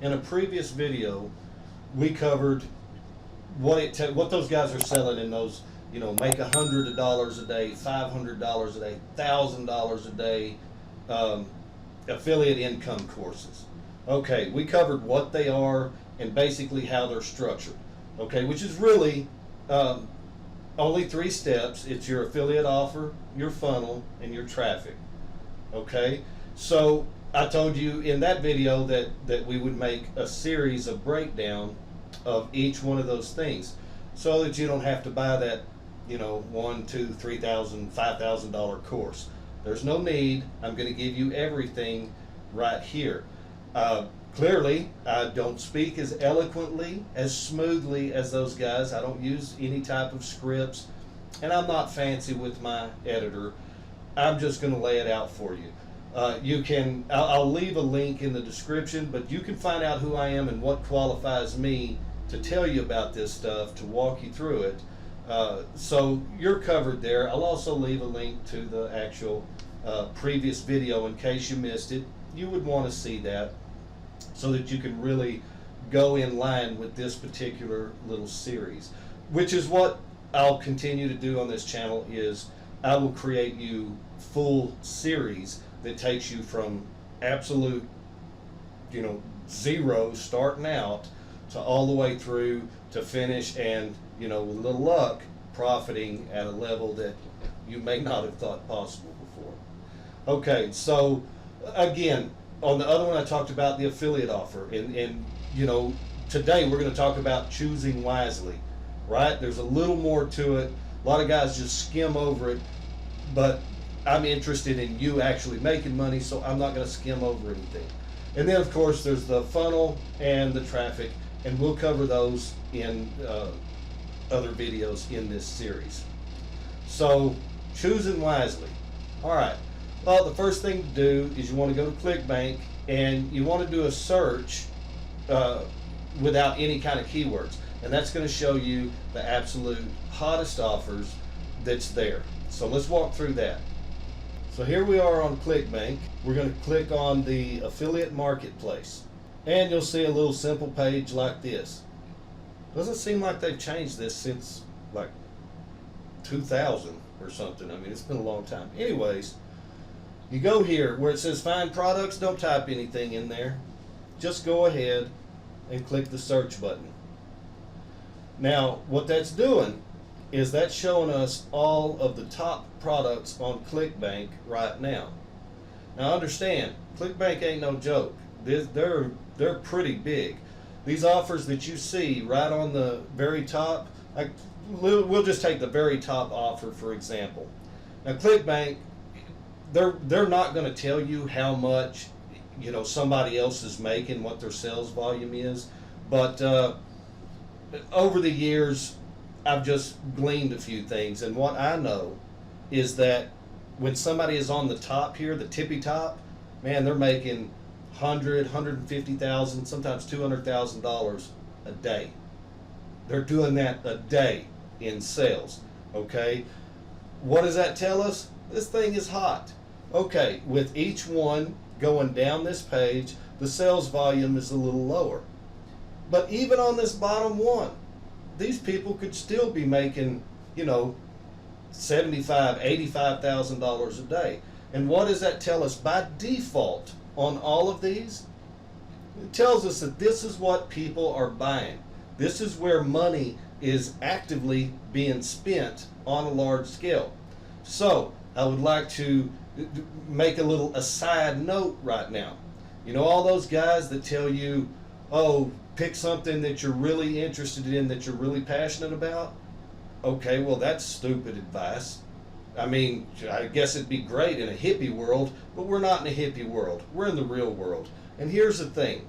In a previous video, we covered what those guys are selling in those, you know, make $100 a day, $500 a day, $1,000 a day affiliate income courses. Okay, we covered what they are and basically how they're structured. Okay, which is really only 3 steps. It's your affiliate offer, your funnel, and your traffic. Okay, so I told you in that video that we would make a series of breakdown of each one of those things, so that you don't have to buy that, you know, $1,000, $2,000, $3,000, $5,000 course. There's no need. I'm going to give you everything right here. Clearly, I don't speak as eloquently, as smoothly as those guys. I don't use any type of scripts, and I'm not fancy with my editor. I'm just going to lay it out for you. I'll leave a link in the description, but you can find out who I am and what qualifies me to tell you about this stuff, to walk you through it. So you're covered there. I'll also leave a link to the actual previous video in case you missed it. You would want to see that so that you can really go in line with this particular little series, which is what I'll continue to do on this channel. Is I will create you full series that takes you from absolute, you know, zero starting out to all the way through to finish, and, you know, with a little luck, profiting at a level that you may not have thought possible before. Okay, so again, on the other one I talked about the affiliate offer, and you know, today we're going to talk about choosing wisely, right? There's a little more to it. A lot of guys just skim over it, but I'm interested in you actually making money, so I'm not going to skim over anything. And then of course there's the funnel and the traffic, and we'll cover those in other videos in this series. So choosing wisely. All right. Well, the first thing to do is you want to go to ClickBank and you want to do a search without any kind of keywords, and that's going to show you the absolute hottest offers that's there. So let's walk through that. So here we are on ClickBank. We're going to click on the affiliate marketplace, and you'll see a little simple page like this. Doesn't seem like they've changed this since like 2000 or something. I mean, it's been a long time. Anyways, you go here where it says find products. Don't type anything in there. Just go ahead and click the search button. Now, what that's doing is that's showing us all of the top products on ClickBank right now. Now understand, ClickBank ain't no joke. They're pretty big. These offers that you see right on the very top, we'll just take the very top offer for example. Now ClickBank, they're not going to tell you how much, you know, somebody else is making, what their sales volume is, but over the years I've just gleaned a few things, and what I know is that when somebody is on the top here, the tippy top, man, they're making $150,000, sometimes $200,000 a day. They're doing that a day in sales. Okay, what does that tell us? This thing is hot. Okay, with each one going down this page, the sales volume is a little lower. But even on this bottom one, these people could still be making, you know, $75,000, $85,000 a day. And what does that tell us? By default, on all of these, it tells us that this is what people are buying. This is where money is actively being spent on a large scale. So I would like to make a little aside note right now. You know, all those guys that tell you, oh, pick something that you're really interested in, that you're really passionate about. Okay, well, that's stupid advice. I mean, I guess it'd be great in a hippie world, but we're not in a hippie world. We're in the real world. And here's the thing.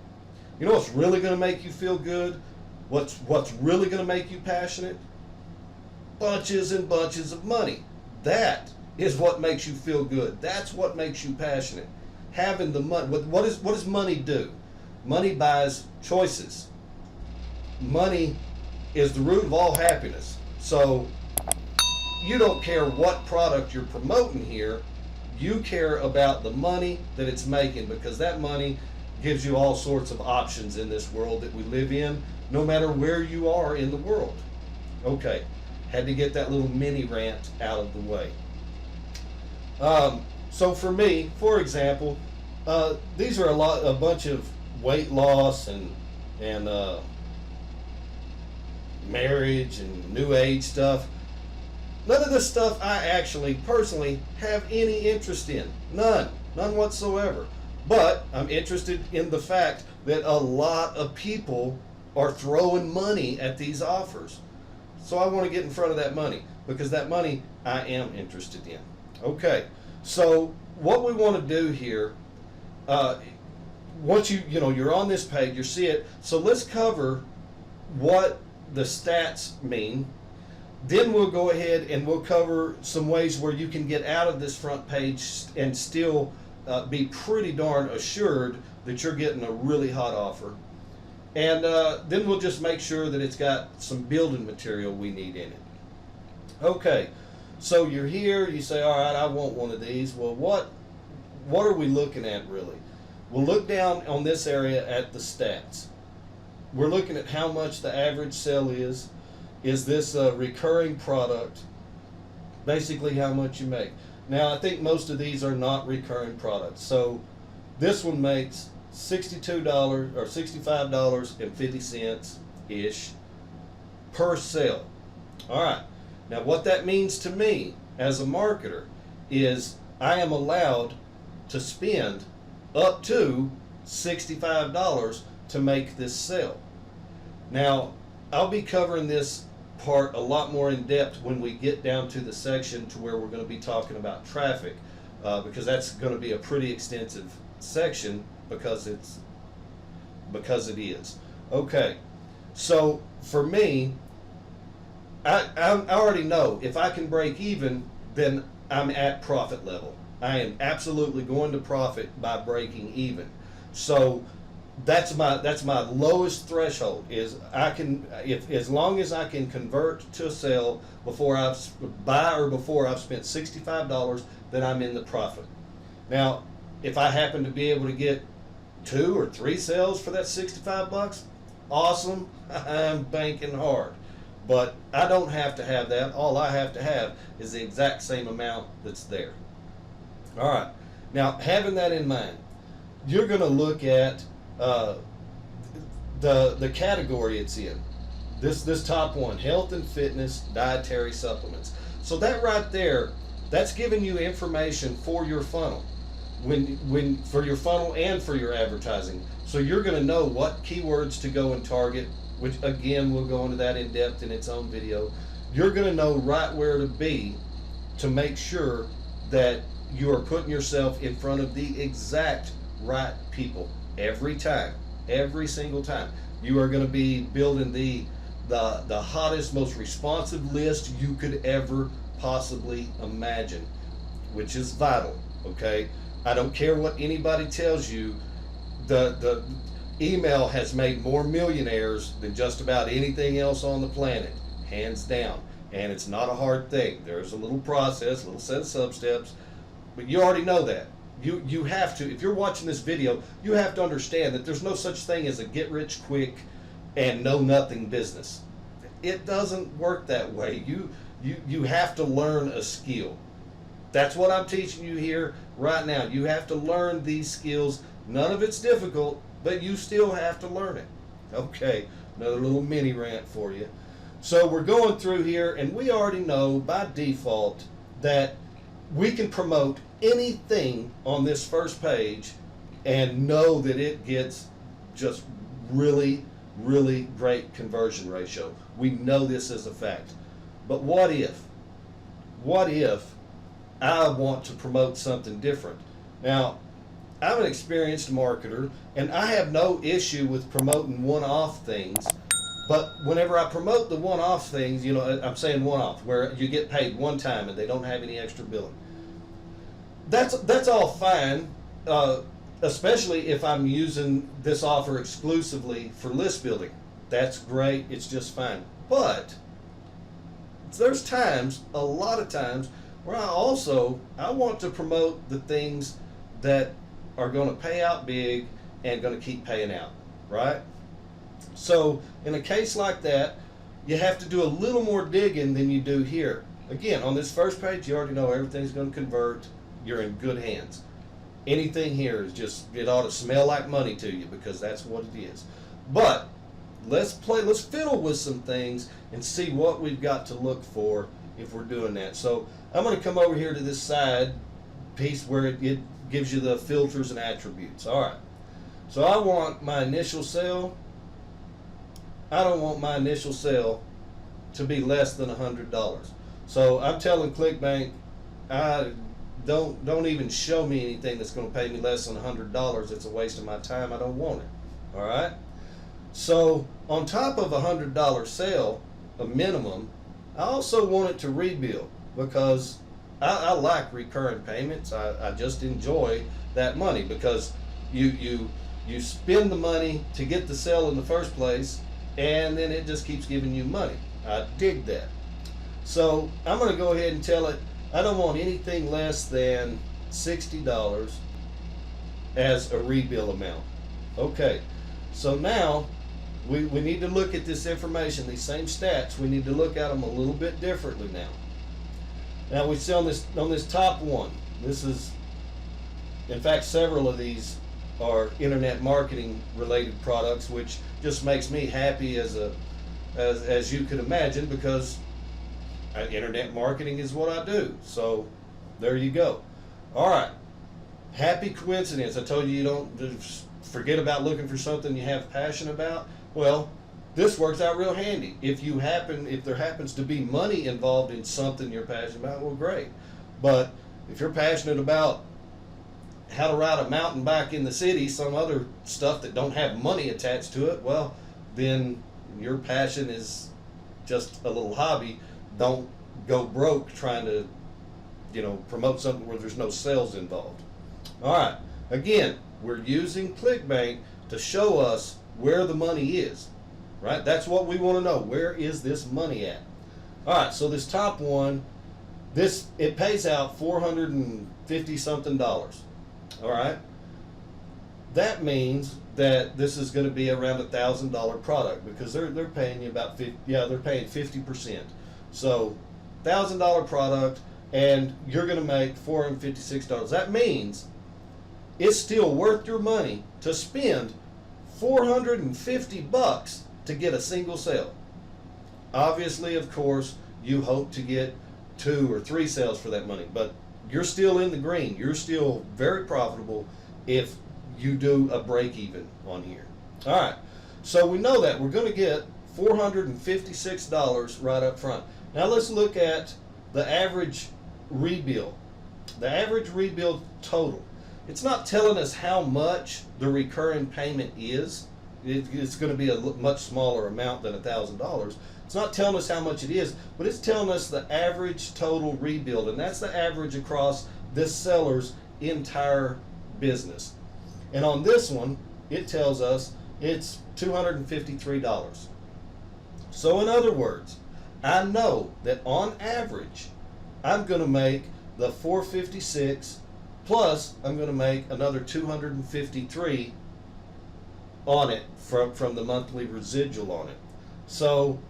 You know what's really going to make you feel good? What's really going to make you passionate? Bunches and bunches of money. That is what makes you feel good. That's what makes you passionate. Having the money. What does money do? Money buys choices. Money is the root of all happiness. So you don't care what product you're promoting here. You care about the money that it's making, because that money gives you all sorts of options in this world that we live in, no matter where you are in the world. Okay, had to get that little mini rant out of the way. So for me, for example, these are a bunch of weight loss and marriage and new age stuff. None of this stuff I actually personally have any interest in. None whatsoever. But I'm interested in the fact that a lot of people are throwing money at these offers. So I want to get in front of that money, because that money I am interested in. Okay, so what we want to do here, once you're on this page, you see it. So let's cover what the stats mean. Then we'll go ahead and we'll cover some ways where you can get out of this front page and still be pretty darn assured that you're getting a really hot offer. And then we'll just make sure that it's got some building material we need in it. Okay, so you're here, you say, all right, I want one of these. Well, what are we looking at really? We'll look down on this area at the stats. We're looking at how much the average sale is. Is this a recurring product? Basically how much you make. Now I think most of these are not recurring products. So this one makes $62 or $65.50 ish per sale. All right. Now what that means to me as a marketer is I am allowed to spend up to $65 to make this sale. Now I'll be covering this part a lot more in depth when we get down to the section to where we're going to be talking about traffic, because that's going to be a pretty extensive section because it is. Okay, so for me, I already know if I can break even, then I'm at profit level. I am absolutely going to profit by breaking even. So that's my lowest threshold, is I can, as long as I can convert to a sale before I've spent $65, then I'm in the profit. Now if I happen to be able to get 2 or 3 sales for that $65, awesome, I'm banking hard. But I don't have to have that. All I have to have is the exact same amount that's there. All right, now having that in mind, you're going to look at the category it's in. This top one, health and fitness dietary supplements. So that right there, that's giving you information for your funnel, for your funnel and for your advertising. So you're going to know what keywords to go and target, which again we'll go into that in depth in its own video. You're going to know right where to be to make sure that you are putting yourself in front of the exact right people every time, every single time. You are going to be building the hottest, most responsive list you could ever possibly imagine, which is vital. Okay, I don't care what anybody tells you. The email has made more millionaires than just about anything else on the planet, hands down. And it's not a hard thing. There's a little process, a little set of sub-steps, but you already know that. You have to, if you're watching this video, you have to understand that there's no such thing as a get-rich-quick and know-nothing business. It doesn't work that way. You have to learn a skill. That's what I'm teaching you here right now. You have to learn these skills. None of it's difficult, but you still have to learn it. Okay, another little mini rant for you. So we're going through here, and we already know by default that we can promote anything on this first page and know that it gets just really, really great conversion ratio. We know this as a fact. But what if I want to promote something different? Now, I'm an experienced marketer, and I have no issue with promoting one-off things. But whenever I promote the one-off things, you know, I'm saying one-off, where you get paid one time and they don't have any extra billing. That's all fine, especially if I'm using this offer exclusively for list building. That's great, it's just fine. But there's times, a lot of times, where I want to promote the things that are going to pay out big and going to keep paying out, right? So in a case like that, you have to do a little more digging than you do here. Again, on this first page, you already know everything's going to convert. You're in good hands. Anything here is just, it ought to smell like money to you, because that's what it is. But let's fiddle with some things and see what we've got to look for if we're doing that. So I'm going to come over here to this side piece where it gives you the filters and attributes. All right. So I want my initial sale. I don't want my initial sale to be less than $100. So I'm telling ClickBank, don't even show me anything that's going to pay me less than $100. It's a waste of my time. I don't want it. All right. So on top of $100 sale, a minimum, I also want it to rebuild, because I like recurring payments. I just enjoy that money, because you spend the money to get the sale in the first place, and then it just keeps giving you money. I dig that. So I'm going to go ahead and tell it I don't want anything less than $60 as a rebill amount. Okay, so now we need to look at this information, these same stats. We need to look at them a little bit differently now. Now we see on this top one, this is, in fact, several of these are internet marketing related products, which just makes me happy as you could imagine, because internet marketing is what I do. So there you go. All right, happy coincidence. I told you don't forget about looking for something you have passion about. Well, this works out real handy. If there happens to be money involved in something you're passionate about, well, great. But if you're passionate about how to ride a mountain bike in the city, some other stuff that don't have money attached to it, well, then your passion is just a little hobby. Don't go broke trying to, promote something where there's no sales involved. All right. Again, we're using ClickBank to show us where the money is, right? That's what we want to know. Where is this money at? All right. So this top one, it pays out $450 something. All right. That means that this is going to be around $1,000 product, because they're paying you about they're paying 50%. So $1,000 product, and you're going to make $456. That means it's still worth your money to spend $450 to get a single sale. Obviously, of course, you hope to get 2 or 3 sales for that money, but you're still in the green. You're still very profitable if you do a break even on here. All right, so we know that we're going to get $456 right up front. Now let's look at the average rebill. The average rebill total. It's not telling us how much the recurring payment is. It's going to be a much smaller amount than $1,000. It's not telling us how much it is, but it's telling us the average total rebuild, and that's the average across this seller's entire business. And on this one, it tells us it's $253. So in other words, I know that on average, I'm going to make the $456 plus I'm going to make another $253 on it from the monthly residual on it. So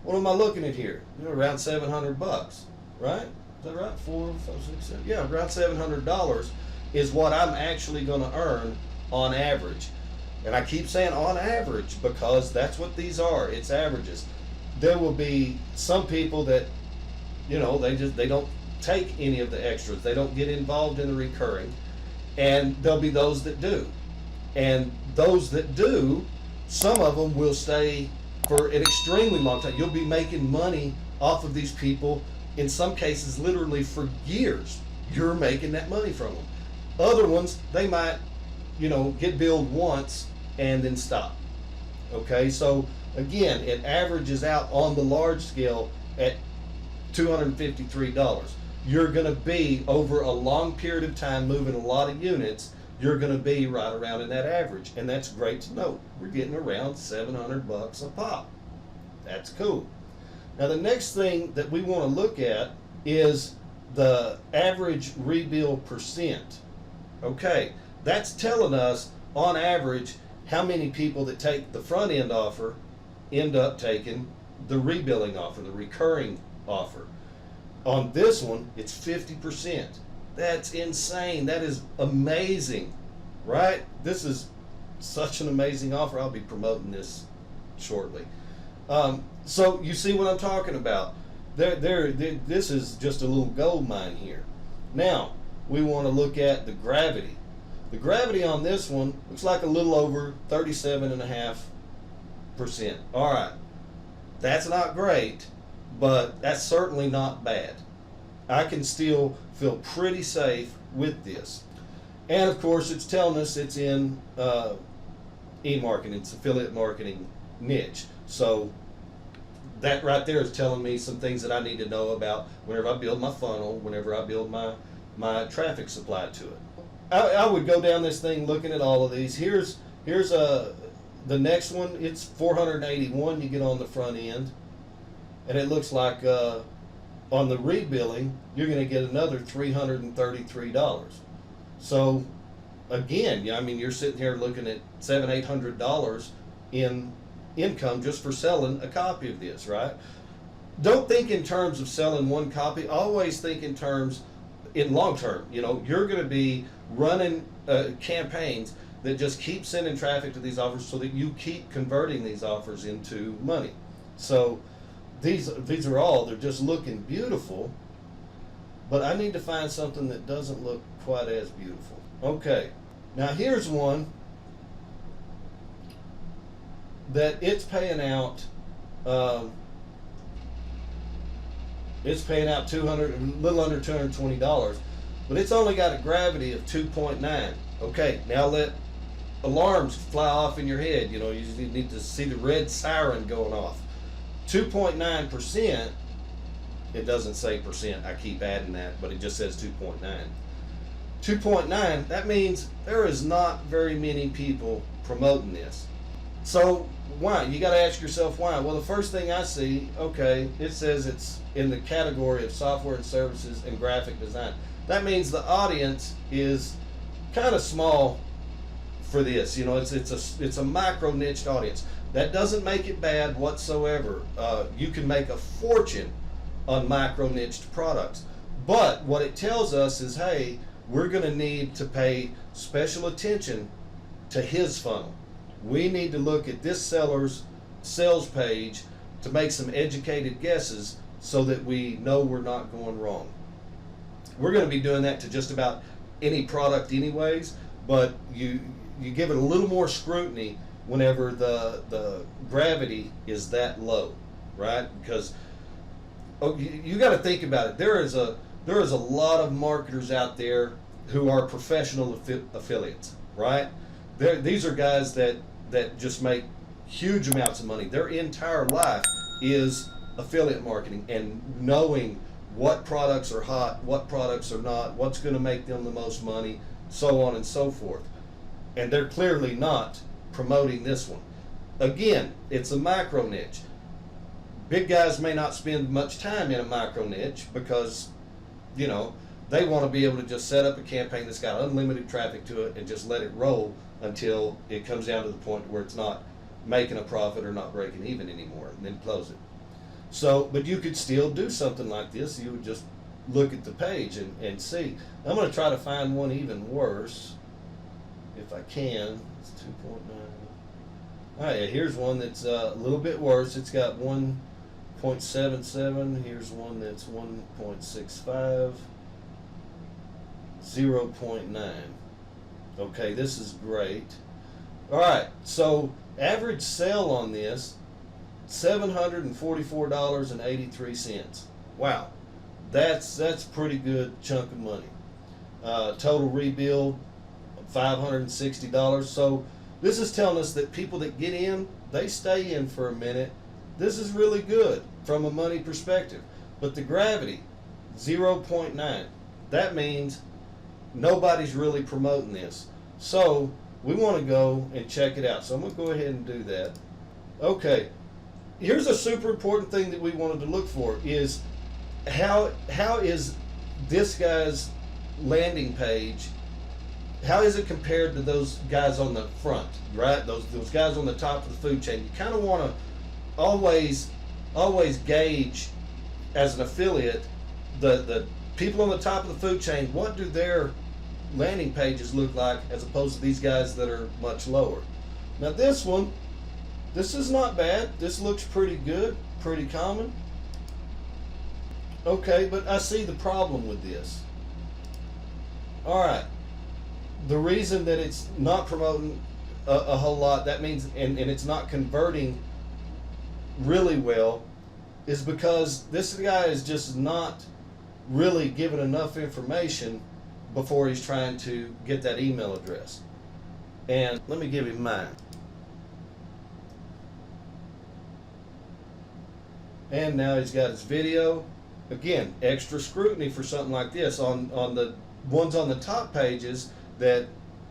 what am I looking at here? Around $700, right? Is that right? 4, 5, 6, 7. Yeah, around $700 is what I'm actually going to earn on average. And I keep saying on average because that's what these are. It's averages. There will be some people that, they don't take any of the extras. They don't get involved in the recurring. And there'll be those that do. And those that do, some of them will stay for an extremely long time. You'll be making money off of these people, in some cases literally for years. You're making that money from them. Other ones, they might, get billed once and then stop. Okay, so again, it averages out on the large scale at $253. You're going to be, over a long period of time, moving a lot of units, you're going to be right around in that average. And that's great to know. We're getting around $700 a pop. That's cool. Now the next thing that we want to look at is the average rebill percent. Okay, that's telling us on average, how many people that take the front end offer end up taking the rebilling offer, the recurring offer. On this one, it's 50%. That's insane. That is amazing, right? This is such an amazing offer. I'll be promoting this shortly. So you see what I'm talking about. This is just a little gold mine here. Now, we want to look at the gravity. The gravity on this one looks like a little over 37.5%. All right, that's not great, but that's certainly not bad. I can still feel pretty safe with this. And of course, it's telling us it's in e-marketing, it's affiliate marketing niche. So that right there is telling me some things that I need to know about whenever I build my funnel, whenever I build my traffic supply to it. I would go down this thing looking at all of these. Here's the next one. It's 481 you get on the front end, and it looks like on the rebilling you're going to get another $333. So again, I mean, you're sitting here looking at $700-800 in income just for selling a copy of this, right? Don't think in terms of selling one copy. Always think in terms in long term. You know, you're going to be running campaigns that just keep sending traffic to these offers so that you keep converting these offers into money. So these are all, they're just looking beautiful, but I need to find something that doesn't look quite as beautiful. Okay, now here's one that it's paying out $200, a little under $220, but it's only got a gravity of 2.9. Okay, now let alarms fly off in your head. You know, you need to see the red siren going off. 2.9%, it doesn't say percent, I keep adding that, but it just says 2.9. 2.9, that means there is not very many people promoting this. So why? You got to ask yourself why. Well, the first thing I see, okay, it says it's in the category of software and services and graphic design. That means the audience is kind of small for this. You know, it's a micro niched audience. That doesn't make it bad whatsoever. You can make a fortune on micro niched products. But what it tells us is, hey, we're going to need to pay special attention to his funnel. We need to look at this seller's sales page to make some educated guesses so that we know we're not going wrong. We're going to be doing that to just about any product anyways, but you give it a little more scrutiny whenever the gravity is that low, right? Because you got to think about it. There is a lot of marketers out there who are professional affiliates, right? These are guys that just make huge amounts of money. Their entire life is affiliate marketing and knowing what products are hot, what products are not, what's going to make them the most money, so on and so forth. And they're clearly not promoting this one. Again, it's a micro niche. Big guys may not spend much time in a micro niche because, you know, they want to be able to just set up a campaign that's got unlimited traffic to it and just let it roll until it comes down to the point where it's not making a profit or not breaking even anymore, and then close it. So, but you could still do something like this. You would just look at the page and see. I'm going to try to find one even worse, if I can. It's 2.9. All right, here's one that's a little bit worse. It's got 1.77. Here's one that's 1.65. 0.9. Okay, this is great. All right, so average sale on this, $744.83. Wow, that's pretty good chunk of money. Total rebuild, $560. So this is telling us that people that get in, they stay in for a minute. This is really good from a money perspective. But the gravity, 0.9. That means nobody's really promoting this. So we want to go and check it out. So I'm going to go ahead and do that. Okay, here's a super important thing that we wanted to look for is how is this guy's landing page how is it compared to those guys on the front, right? Those guys on the top of the food chain. You kind of want to always gauge as an affiliate the people on the top of the food chain. What do their landing pages look like as opposed to these guys that are much lower? Now this one, this is not bad. This looks pretty good, pretty common. Okay, but I see the problem with this. All right, the reason that it's not promoting a whole lot, that means, and it's not converting really well, is because this guy is just not really given enough information before he's trying to get that email address. And let me give him mine. And now he's got his video. Again, extra scrutiny for something like this on the ones on the top pages that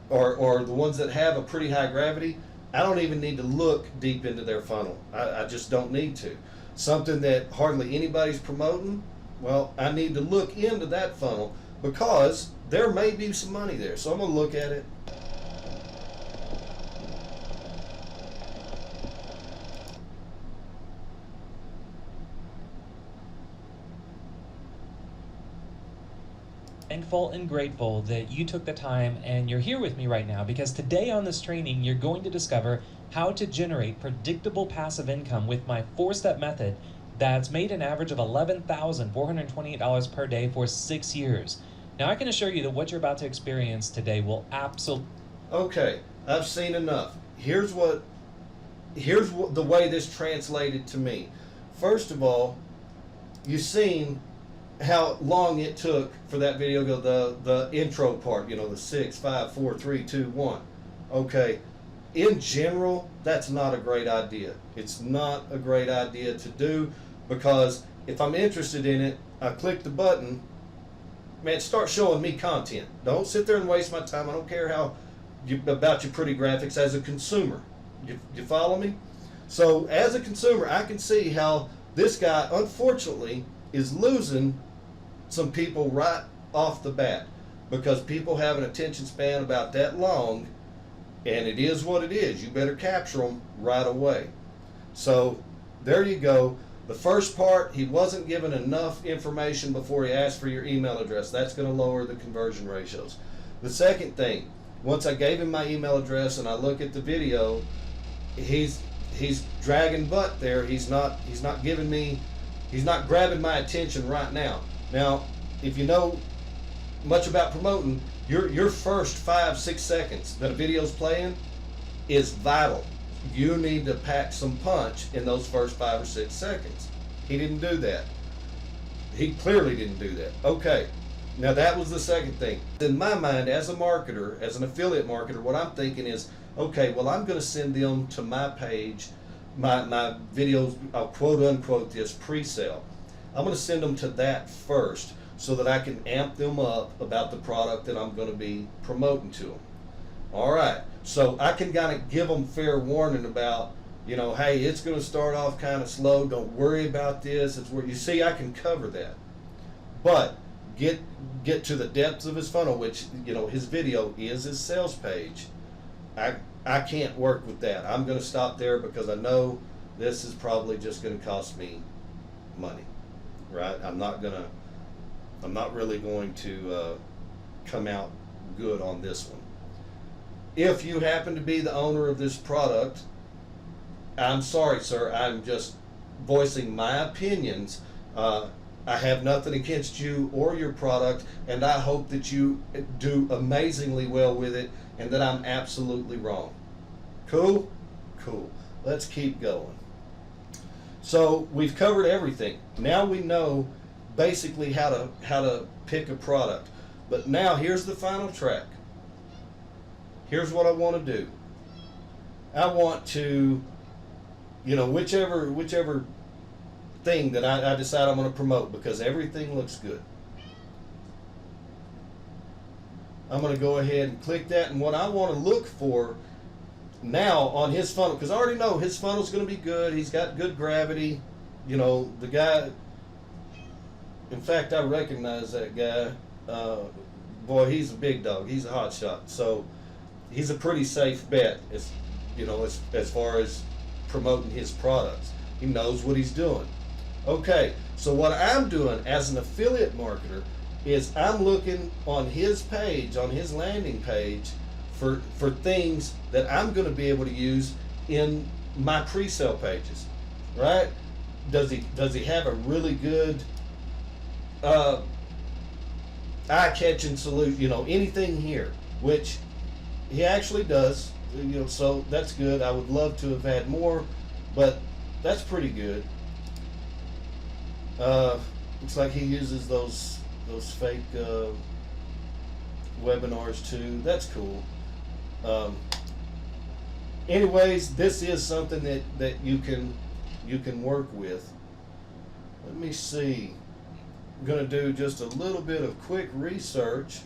or the ones that have a pretty high gravity. I don't even need to look deep into their funnel. I just don't need to. Something that hardly anybody's promoting, well, I need to look into that funnel because there may be some money there. So I'm going to look at it. Thankful and grateful that you took the time and you're here with me right now, because today on this training you're going to discover how to generate predictable passive income with my 4-step method that's made an average of $11,428 per day for 6 years. Now I can assure you that what you're about to experience today will absolutely... Okay, I've seen enough. Here's what the way this translated to me. First of all, you've seen how long it took for that video to go, the intro part, you know, the 6, 5, 4, 3, 2, 1. Okay, in general, that's not a great idea. It's not a great idea to do, because if I'm interested in it, I click the button, man, start showing me content. Don't sit there and waste my time. I don't care about your pretty graphics as a consumer. You follow me? So as a consumer, I can see how this guy, unfortunately, is losing some people right off the bat, because people have an attention span about that long, and it is what it is. You better capture them right away. So there you go. The first part, he wasn't given enough information before he asked for your email address. That's going to lower the conversion ratios. The second thing, once I gave him my email address and I look at the video, he's dragging butt there. He's not grabbing my attention right now. Now, if you know much about promoting, your first 5-6 seconds that a video's playing is vital. You need to pack some punch in those first 5 or 6 seconds. He didn't do that. He clearly didn't do that. Okay, now that was the second thing. In my mind, as a marketer, as an affiliate marketer, what I'm thinking is, okay, well, I'm going to send them to my page, my videos, I'll quote unquote this pre-sale. I'm going to send them to that first so that I can amp them up about the product that I'm going to be promoting to them. All right, so I can kind of give them fair warning about, you know, hey, it's going to start off kind of slow. Don't worry about this. It's where you see I can cover that. But get to the depths of his funnel, which, you know, his video is his sales page. I can't work with that. I'm going to stop there because I know this is probably just going to cost me money. Right? I'm not really going to come out good on this one. If you happen to be the owner of this product, I'm sorry, sir. I'm just voicing my opinions. I have nothing against you or your product, and I hope that you do amazingly well with it and that I'm absolutely wrong. Cool? Cool. Let's keep going. So we've covered everything. Now we know basically how to pick a product. But now here's the final track. Here's what I want to do. I want to, you know, whichever thing that I decide I'm going to promote, because everything looks good. I'm going to go ahead and click that, and what I want to look for now on his funnel, because I already know his funnel's going to be good. He's got good gravity. You know, the guy, in fact, I recognize that guy boy, he's a big dog. He's a hot shot. So he's a pretty safe bet as as far as promoting his products. He knows what he's doing. Okay, so what I'm doing as an affiliate marketer is I'm looking on his page, on his landing page, for things that I'm going to be able to use in my pre-sale pages, right? Does he have a really good eye-catching solution? Anything here, which he actually does. So that's good. I would love to have had more, but that's pretty good. Looks like he uses those fake webinars too. That's cool. Anyways, this is something that you can work with. Let me see. I'm going to do just a little bit of quick research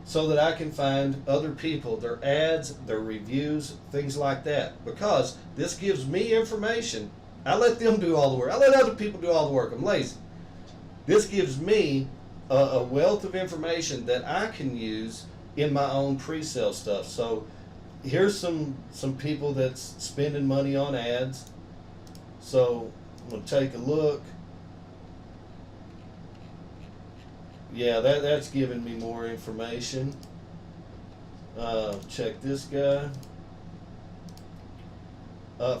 so that I can find other people, their ads, their reviews, things like that. Because this gives me information. I let them do all the work. I let other people do all the work. I'm lazy. This gives me a wealth of information that I can use in my own pre-sale stuff. So here's some people that's spending money on ads. So I'm going to take a look. Yeah, that's giving me more information. Check this guy.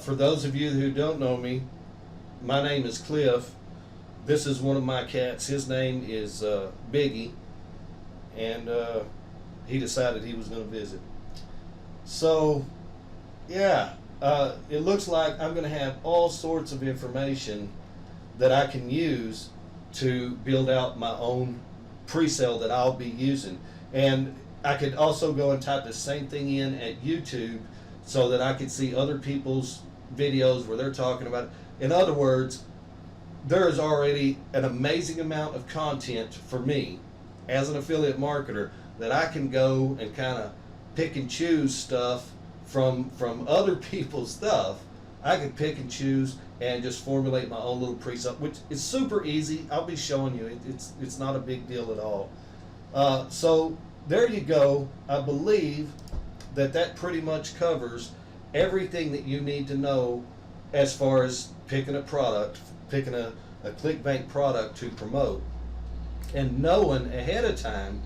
For those of you who don't know me, my name is Cliff. This is one of my cats. His name is Biggie, and he decided he was going to visit. So, yeah, it looks like I'm going to have all sorts of information that I can use to build out my own pre-sale that I'll be using. And I could also go and type the same thing in at YouTube so that I could see other people's videos where they're talking about it. In other words, there is already an amazing amount of content for me as an affiliate marketer that I can go and kind of pick and choose stuff from other people's stuff. I can pick and choose and just formulate my own little pre-sale, which is super easy. I'll be showing you. It's not a big deal at all. So there you go. I believe that pretty much covers everything that you need to know as far as picking a product, picking a ClickBank product to promote, and knowing ahead of time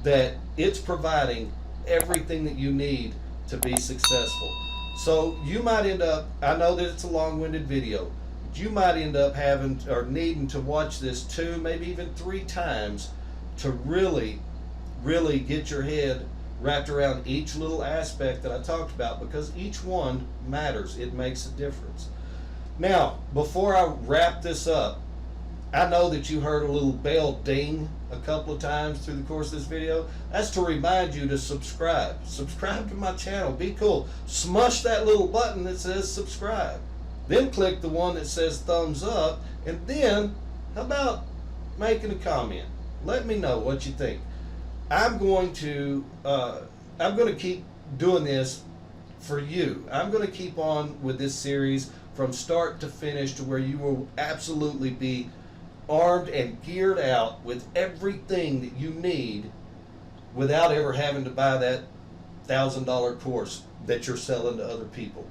that it's providing everything that you need to be successful. So you might end up, I know that it's a long-winded video, but you might end up having or needing to watch this 2, maybe even 3 times to really get your head wrapped around each little aspect that I talked about, because each one matters. It makes a difference. Now, before I wrap this up, I know that you heard a little bell ding a couple of times through the course of this video. That's to remind you to subscribe. Subscribe to my channel. Be cool. Smush that little button that says subscribe. Then click the one that says thumbs up. And then, how about making a comment? Let me know what you think. I'm going to keep doing this for you. I'm going to keep on with this series from start to finish, to where you will absolutely be armed and geared out with everything that you need without ever having to buy that $1,000 course that you're selling to other people.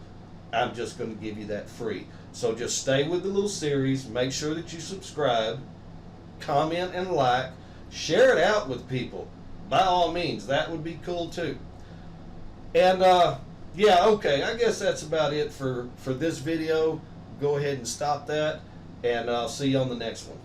I'm just going to give you that free. So just stay with the little series. Make sure that you subscribe, comment and like, share it out with people. By all means, that would be cool too. And yeah, okay, I guess that's about it for this video. Go ahead and stop that, and I'll see you on the next one.